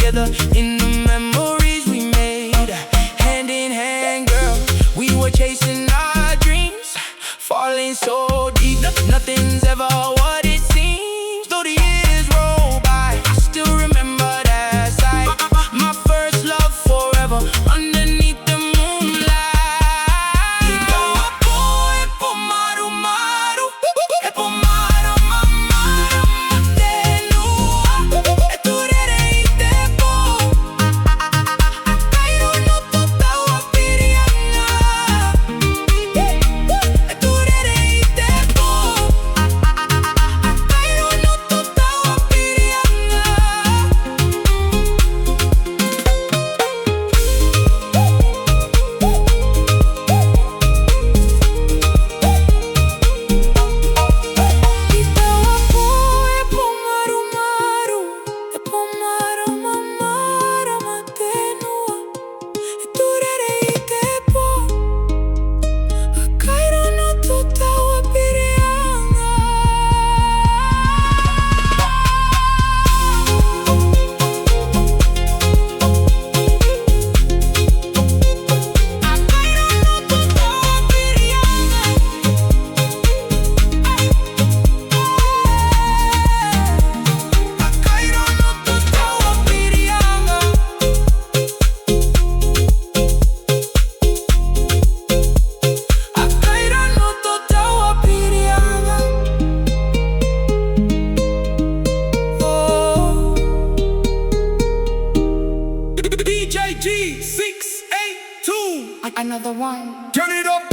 together in the memories we made. Hand in hand, girl, we were chasing our dreams, falling so deep, nothing's ever what it seems. Though the years roll by, I still remember that sight. My first love forever, underneath the moonlight. Taua Pō e po maru maru, e po mara mamara matenua, e turere I te po. Kairo no to taua pirianga, e turere I te po. Kairo no to taua pirianga. I Taua Pō e po maru maru, e po mara mamara matenua, e turere I te po. Kairo no to taua pirianga. DJGEE 682. Another one. Turn it up.